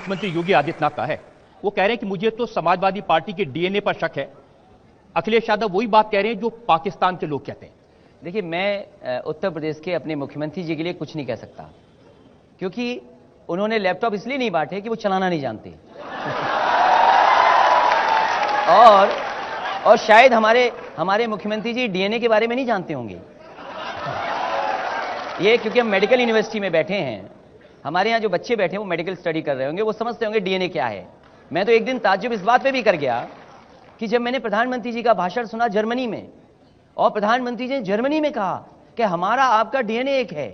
मुख्यमंत्री योगी आदित्यनाथ का है। वो कह रहे हैं कि मुझे तो समाजवादी पार्टी के डीएनए पर शक है। अखिलेश यादव वही बात कह रहे हैं जो पाकिस्तान के लोग कहते हैं। देखिए, मैं उत्तर प्रदेश के अपने मुख्यमंत्री जी के लिए कुछ नहीं कह सकता, क्योंकि उन्होंने लैपटॉप इसलिए नहीं बांटे कि वो चलाना नहीं जानते। और शायद हमारे मुख्यमंत्री जी डीएनए के बारे में नहीं जानते होंगे। ये क्योंकि हम मेडिकल यूनिवर्सिटी में बैठे हैं, हमारे यहाँ जो बच्चे बैठे हैं वो मेडिकल स्टडी कर रहे होंगे, वो समझते होंगे डीएनए क्या है। मैं तो एक दिन ताज्जुब इस बात पे भी कर गया कि जब मैंने प्रधानमंत्री जी का भाषण सुना जर्मनी में, और प्रधानमंत्री जी ने जर्मनी में कहा कि हमारा आपका डीएनए एक है।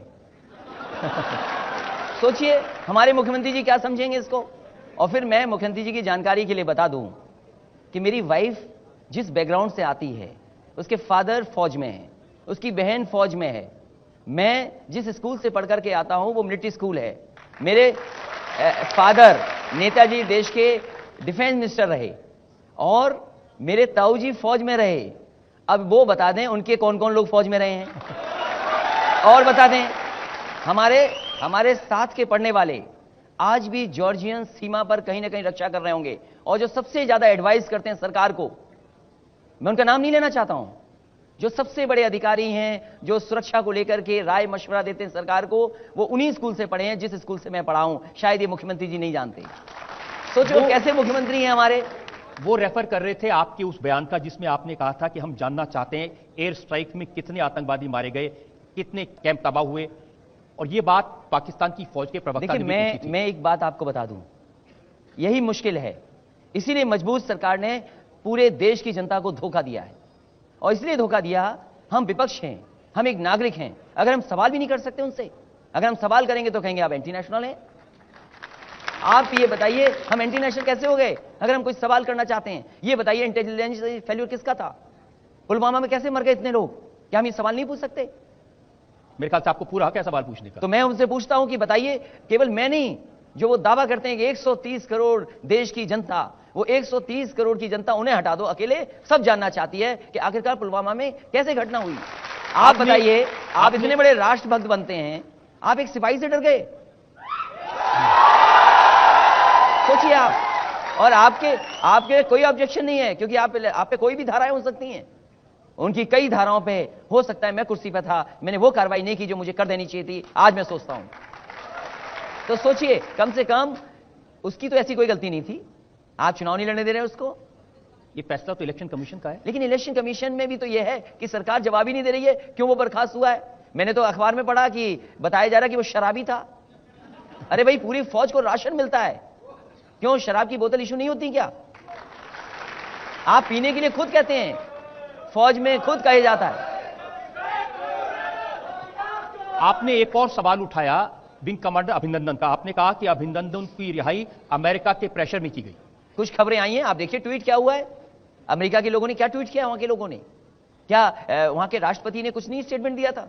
सोचिए हमारे मुख्यमंत्री जी क्या समझेंगे इसको। और फिर मैं मुख्यमंत्री जी की जानकारी के लिए बता दूं कि मेरी वाइफ जिस बैकग्राउंड से आती है, उसके फादर फौज में है, उसकी बहन फौज में है। मैं जिस स्कूल से पढ़ करके आता हूं वो मिलिट्री स्कूल है। मेरे फादर नेताजी देश के डिफेंस मिनिस्टर रहे और मेरे ताऊ जी फौज में रहे। अब वो बता दें उनके कौन कौन लोग फौज में रहे हैं, और बता दें हमारे साथ के पढ़ने वाले आज भी जॉर्जियन सीमा पर कहीं ना कहीं रक्षा कर रहे होंगे। और जो सबसे ज्यादा एडवाइस करते हैं सरकार को, मैं उनका नाम नहीं लेना चाहता हूं, जो सबसे बड़े अधिकारी हैं, जो सुरक्षा को लेकर के राय मशवरा देते हैं सरकार को, वो उन्हीं स्कूल से पढ़े हैं जिस स्कूल से मैं पढ़ा हूं। शायद ये मुख्यमंत्री जी नहीं जानते। सोचो कैसे मुख्यमंत्री हैं हमारे। वो रेफर कर रहे थे आपके उस बयान का जिसमें आपने कहा था कि हम जानना चाहते हैं एयर स्ट्राइक में कितने आतंकवादी मारे गए, कितने कैंप तबाह हुए, और ये बात पाकिस्तान की फौज के प्रवक्ता ने भी पूछी थी। मैं एक बात आपको बता दूं, यही मुश्किल है। इसीलिए मजबूत सरकार ने पूरे देश की जनता को धोखा दिया है। और इसलिए धोखा दिया, हम विपक्ष हैं, हम एक नागरिक हैं। अगर हम सवाल भी नहीं कर सकते उनसे, अगर हम सवाल करेंगे तो कहेंगे आप एंटी नेशनल हैं। आप ये बताइए हम एंटी नेशनल कैसे हो गए अगर हम कोई सवाल करना चाहते हैं। ये बताइए इंटेलिजेंस फेल्यूर किसका था, पुलवामा में कैसे मर गए इतने लोग, क्या हम ये सवाल नहीं पूछ सकते? मेरे ख्याल से आपको पूरा हक है सवाल पूछने का। तो मैं उनसे पूछता हूं कि बताइए, केवल मैं नहीं, जो वो दावा करते हैं कि 130 करोड़ देश की जनता, वो 130 करोड़ की जनता उन्हें हटा दो, अकेले सब जानना चाहती है कि आखिरकार पुलवामा में कैसे घटना हुई। आप बताइए, आप इतने बड़े राष्ट्रभक्त बनते हैं, आप एक सिपाही से डर गए? सोचिए आप। और आपके कोई ऑब्जेक्शन नहीं है, क्योंकि आप पे कोई भी धाराएं हो सकती हैं। उनकी कई धाराओं पे हो सकता है मैं कुर्सी पे था, मैंने वो कार्रवाई नहीं की जो मुझे कर देनी चाहिए थी, आज मैं सोचता हूं। तो सोचिए, कम से कम उसकी तो ऐसी कोई गलती नहीं थी। आप चुनाव नहीं लड़ने दे रहे उसको। ये फैसला तो इलेक्शन कमीशन का है। लेकिन इलेक्शन कमीशन में भी तो ये है कि सरकार जवाब ही नहीं दे रही है क्यों वो बर्खास्त हुआ है। मैंने तो अखबार में पढ़ा कि बताया जा रहा कि वो शराबी था। अरे भाई, पूरी फौज को राशन मिलता है, क्यों शराब की बोतल इशू नहीं होती क्या? आप पीने के लिए खुद कहते हैं, फौज में खुद कहे जाता है। आपने एक और सवाल उठाया विंग कमांडर अभिनंदन का। आपने कहा कि अभिनंदन की रिहाई अमेरिका के प्रेशर में की गई। कुछ खबरें आई हैं, आप देखिए ट्वीट क्या हुआ है। अमेरिका के लोगों ने क्या ट्वीट किया, वहां के लोगों ने क्या, वहां के राष्ट्रपति ने कुछ नहीं स्टेटमेंट दिया था?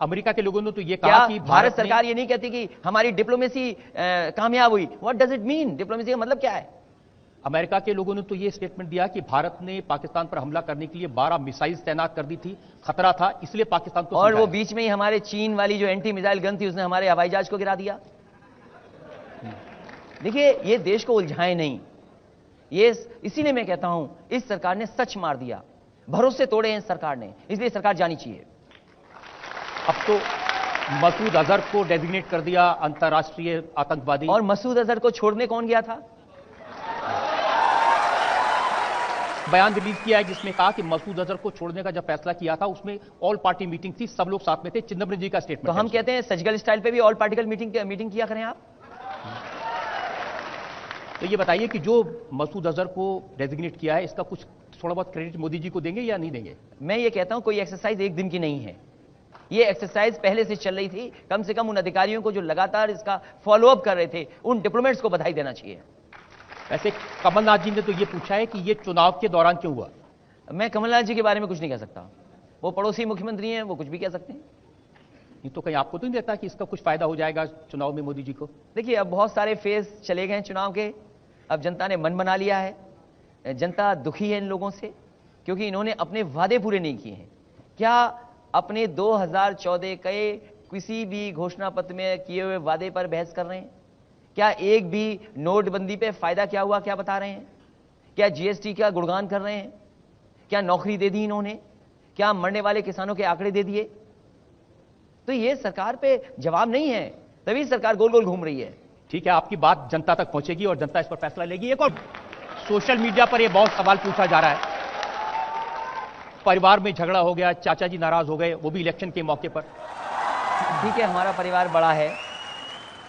अमेरिका के लोगों ने तो ये कहा कि भारत सरकार ये नहीं कहती कि हमारी डिप्लोमेसी कामयाब हुई। What does it mean? Diplomacy का मतलब क्या है? अमेरिका के लोगों ने तो ये स्टेटमेंट दिया कि भारत ने पाकिस्तान पर हमला करने के लिए 12 मिसाइल तैनात कर दी थी, खतरा था, इसलिए पाकिस्तान को। और वो बीच में ही हमारे चीन वाली जो एंटी मिसाइल गन थी, उसने हमारे हवाई जहाज को गिरा दिया। देखिए, ये देश को उलझाए नहीं। ये इसीलिए मैं कहता हूं इस सरकार ने सच मार दिया, भरोसे तोड़े हैं सरकार ने, इसलिए सरकार जानी चाहिए। अब तो मसूद अजहर को डेजिग्नेट कर दिया अंतर्राष्ट्रीय आतंकवादी। और मसूद अजहर को छोड़ने कौन गया था? बयान रिलीज किया है जिसमें कहा कि मसूद अजहर को छोड़ने का जब फैसला किया था उसमें ऑल पार्टी मीटिंग थी, सब लोग साथ में थे। चिदंबरम जी का स्टेटमेंट। तो हम कहते हैं सजगल स्टाइल पे भी ऑल पार्टिकल मीटिंग किया करें आप। तो ये बताइए कि जो मसूद अजहर को डेजिग्नेट किया है, इसका कुछ थोड़ा बहुत क्रेडिट मोदी जी को देंगे या नहीं देंगे? मैं ये कहता हूं कोई एक्सरसाइज एक दिन की नहीं है। ये एक्सरसाइज पहले से चल रही थी। कम से कम उन अधिकारियों को जो लगातार इसका फॉलोअप कर रहे थे, उन डिप्लोमेट्स को बधाई देना चाहिए। वैसे कमलनाथ जी ने तो ये पूछा है कि ये चुनाव के दौरान क्यों हुआ। मैं कमलनाथ जी के बारे में कुछ नहीं कह सकता, वो पड़ोसी मुख्यमंत्री हैं, वो कुछ भी कह सकते हैं। ये तो कहीं आपको तो नहीं देता कि इसका कुछ फायदा हो जाएगा चुनाव में मोदी जी को? देखिए, अब बहुत सारे फेज चले गए चुनाव के, अब जनता ने मन बना लिया है। जनता दुखी है इन लोगों से, क्योंकि इन्होंने अपने वादे पूरे नहीं किए हैं। क्या अपने 2014 के किसी भी घोषणा पत्र में किए हुए वादे पर बहस कर रहे हैं? क्या एक भी नोटबंदी पे फायदा क्या हुआ क्या बता रहे हैं? क्या जीएसटी का गुणगान कर रहे हैं? क्या नौकरी दे दी इन्होंने? क्या मरने वाले किसानों के आंकड़े दे दिए? तो ये सरकार पे जवाब नहीं है, तभी सरकार गोल गोल घूम रही है। ठीक है, आपकी बात जनता तक पहुंचेगी और जनता इस पर फैसला लेगी। एक और सोशल मीडिया पर यह बहुत सवाल पूछा जा रहा है, परिवार में झगड़ा हो गया, चाचा जी नाराज हो गए, वो भी इलेक्शन के मौके पर। ठीक है, हमारा परिवार बड़ा है।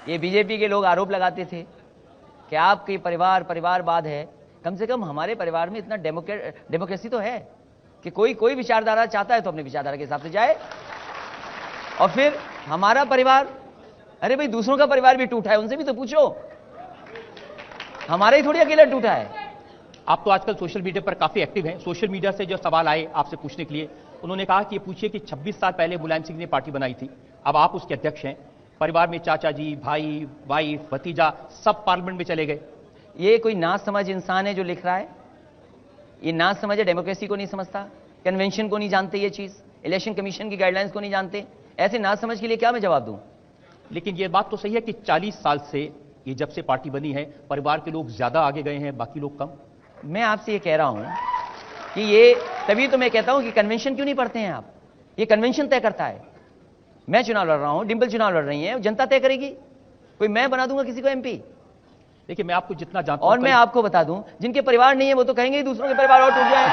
ये बीजेपी के लोग आरोप लगाते थे कि आपके परिवारवाद है। कम से कम हमारे परिवार में इतना डेमोक्रेसी तो है कि कोई विचारधारा चाहता है तो अपने विचारधारा के हिसाब से जाए। और फिर हमारा परिवार, अरे भाई दूसरों का परिवार भी टूटा है, उनसे भी तो पूछो, हमारा ही थोड़ी अकेला टूटा है। आप तो आजकल सोशल मीडिया पर काफी एक्टिव हैं। सोशल मीडिया से जो सवाल आए आपसे पूछने के लिए, उन्होंने कहा कि ये पूछिए कि 26 साल पहले मुलायम सिंह ने पार्टी बनाई थी, अब आप उसके अध्यक्ष हैं, परिवार में चाचा जी, भाई, वाइफ, भतीजा सब पार्लियामेंट में चले गए। ये कोई ना समझ इंसान है जो लिख रहा है। ये ना समझ है, डेमोक्रेसी को नहीं समझता, कन्वेंशन को नहीं जानते, ये चीज इलेक्शन कमीशन की गाइडलाइंस को नहीं जानते। ऐसे ना समझ के लिए क्या मैं जवाब दूं? लेकिन ये बात तो सही है कि 40 साल से ये जब से पार्टी बनी है, परिवार के लोग ज्यादा आगे गए हैं, बाकी लोग कम। मैं आपसे ये कह रहा हूं कि ये, तभी तो मैं कहता हूं कि कन्वेंशन क्यों नहीं पढ़ते हैं आप? ये कन्वेंशन तय करता है। मैं चुनाव लड़ रहा हूं, डिंपल चुनाव लड़ रही है, जनता तय करेगी। कोई मैं बना दूंगा किसी को एमपी? देखिए, मैं आपको जितना जानता हूं, और मैं आपको बता दूं, जिनके परिवार नहीं है वो तो कहेंगे दूसरों के परिवार और टूट जाए।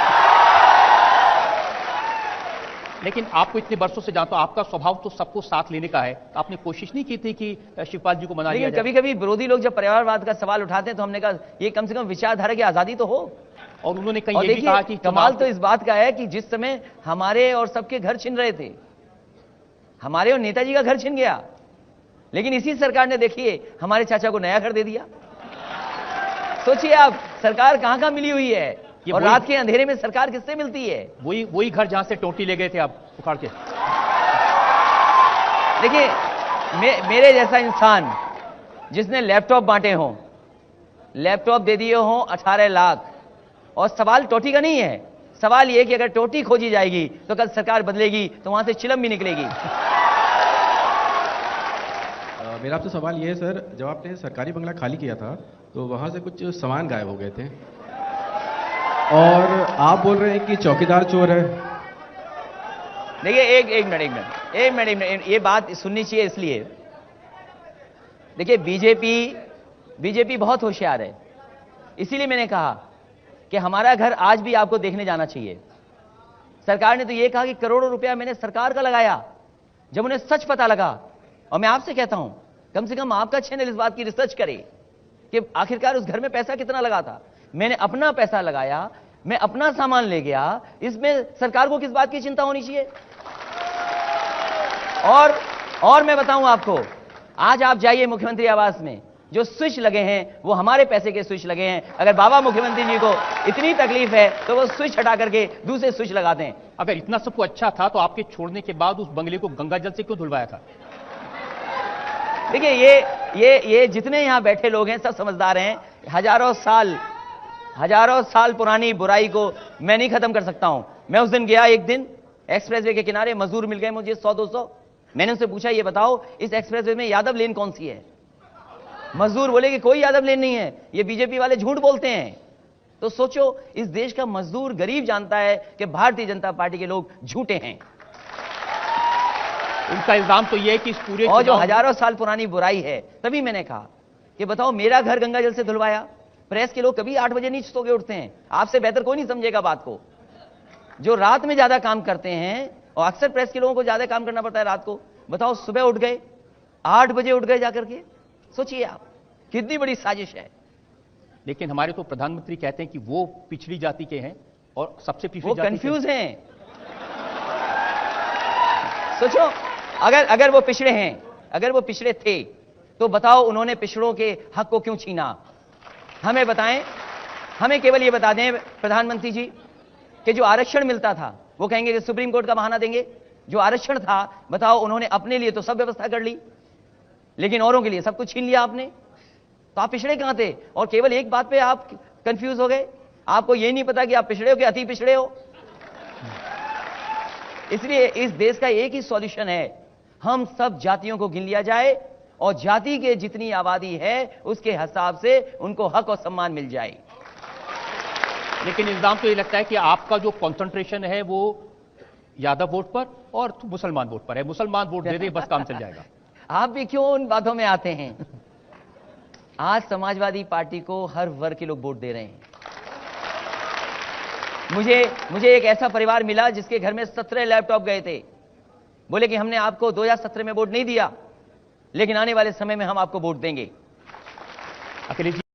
लेकिन आपको इतने वर्षों से जानता हूं, आपका स्वभाव तो सबको साथ लेने का है। तो आपने कोशिश नहीं की थी कि शिवपाल जी को मना लिया जाए? कभी कभी विरोधी लोग जब परिवारवाद का सवाल उठाते हैं तो हमने कहा ये कम से कम विचारधारा की आजादी तो हो। और उन्होंने कहीं ये भी कहा कि कमाल तो इस बात का है कि जिस समय हमारे और सबके घर छिन रहे थे, हमारे और नेताजी का घर छिन गया, लेकिन इसी सरकार ने देखिए हमारे चाचा को नया घर दे दिया। सोचिए आप, सरकार कहां मिली हुई है, और रात के अंधेरे में सरकार किससे मिलती है? वही घर जहां से टोटी ले गए थे आप उखाड़ के। देखिए, मेरे जैसा इंसान जिसने लैपटॉप बांटे हों, लैपटॉप दे दिए हों 18 लाख, और सवाल टोटी का नहीं है, सवाल यह कि अगर टोटी खोजी जाएगी तो कल सरकार बदलेगी तो वहां से चिलम भी निकलेगी। मेरा आपसे सवाल ये है सर, जब आपने सरकारी बंगला खाली किया था तो वहां से कुछ सामान गायब हो गए थे, और आप बोल रहे हैं कि चौकीदार चोर है। देखिए, एक मिनट, ये बात सुननी चाहिए। इसलिए देखिए, बीजेपी बहुत होशियार है। इसीलिए मैंने कहा कि हमारा घर आज भी आपको देखने जाना चाहिए। सरकार ने तो ये कहा कि करोड़ों रुपया मैंने सरकार का लगाया, जब उन्हें सच पता लगा। और मैं आपसे कहता हूं, कम से कम आपका चैनल इस बात की रिसर्च करे कि आखिरकार उस घर में पैसा कितना लगा था। मैंने अपना पैसा लगाया, मैं अपना सामान ले गया, इसमें सरकार को किस बात की चिंता होनी चाहिए? और मैं बताऊं आपको, आज आप जाइए मुख्यमंत्री आवास में, जो स्विच लगे हैं वो हमारे पैसे के स्विच लगे हैं। अगर बाबा मुख्यमंत्री जी को इतनी तकलीफ है तो वो स्विच हटा करके दूसरे स्विच लगा दें। अगर इतना सब कुछ अच्छा था तो आपके छोड़ने के बाद उस बंगले को गंगा जल से क्यों धुलवाया था? देखिए, ये जितने यहां बैठे लोग हैं सब समझदार हैं। हजारों साल पुरानी बुराई को मैं नहीं खत्म कर सकता हूं। मैं उस दिन गया, एक दिन एक्सप्रेसवे के किनारे मजदूर मिल गए मुझे 100-200। मैंने उनसे पूछा, ये बताओ इस एक्सप्रेसवे में यादव लेन कौन सी है? मजदूर बोले कि कोई यादव लेन नहीं है, ये बीजेपी वाले झूठ बोलते हैं। तो सोचो, इस देश का मजदूर गरीब जानता है कि भारतीय जनता पार्टी के लोग झूठे हैं। उनका इल्जाम तो यह है कि इस पूरे, और जो हजारों साल पुरानी बुराई है, तभी मैंने कहा कि बताओ, मेरा घर गंगा जल से धुलवाया। प्रेस के लोग कभी 8 बजे नहीं सो के उठते हैं, आपसे बेहतर कोई नहीं समझेगा बात को। जो रात में ज्यादा काम करते हैं, और अक्सर प्रेस के लोगों को ज्यादा काम करना पड़ता है रात को, बताओ सुबह उठ गए, 8 बजे उठ गए जाकर के। सोचिए आप, कितनी बड़ी साजिश है। लेकिन हमारे तो प्रधानमंत्री कहते हैं कि वो पिछड़ी जाति के हैं और सबसे पिछड़ी वो जाति कंफ्यूज हैं। सोचो, अगर वो पिछड़े हैं, अगर वो पिछड़े थे तो बताओ उन्होंने पिछड़ों के हक को क्यों छीना? हमें बताएं, हमें केवल ये बता दें प्रधानमंत्री जी कि जो आरक्षण मिलता था, वो कहेंगे कि सुप्रीम कोर्ट का बहाना देंगे। जो आरक्षण था, बताओ उन्होंने अपने लिए तो सब व्यवस्था कर ली, लेकिन औरों के लिए सब कुछ छीन लिया आपने। तो आप पिछड़े कहां थे? और केवल एक बात पे आप कंफ्यूज हो गए, आपको ये नहीं पता कि आप पिछड़े हो कि अति पिछड़े हो। इसलिए इस देश का एक ही सॉल्यूशन है, हम सब जातियों को गिन लिया जाए और जाति के जितनी आबादी है उसके हिसाब से उनको हक और सम्मान मिल जाए। लेकिन इल्जाम तो ये लगता है कि आपका जो कंसंट्रेशन है वो यादव वोट पर और मुसलमान वोट पर है। मुसलमान वोट दे दे बस काम चल जाएगा। आप भी क्यों उन बातों में आते हैं? आज समाजवादी पार्टी को हर वर्ग के लोग वोट दे रहे हैं। मुझे एक ऐसा परिवार मिला जिसके घर में 17 लैपटॉप गए थे। बोले कि हमने आपको 2017 में वोट नहीं दिया, लेकिन आने वाले समय में हम आपको वोट देंगे। अखिलेश जी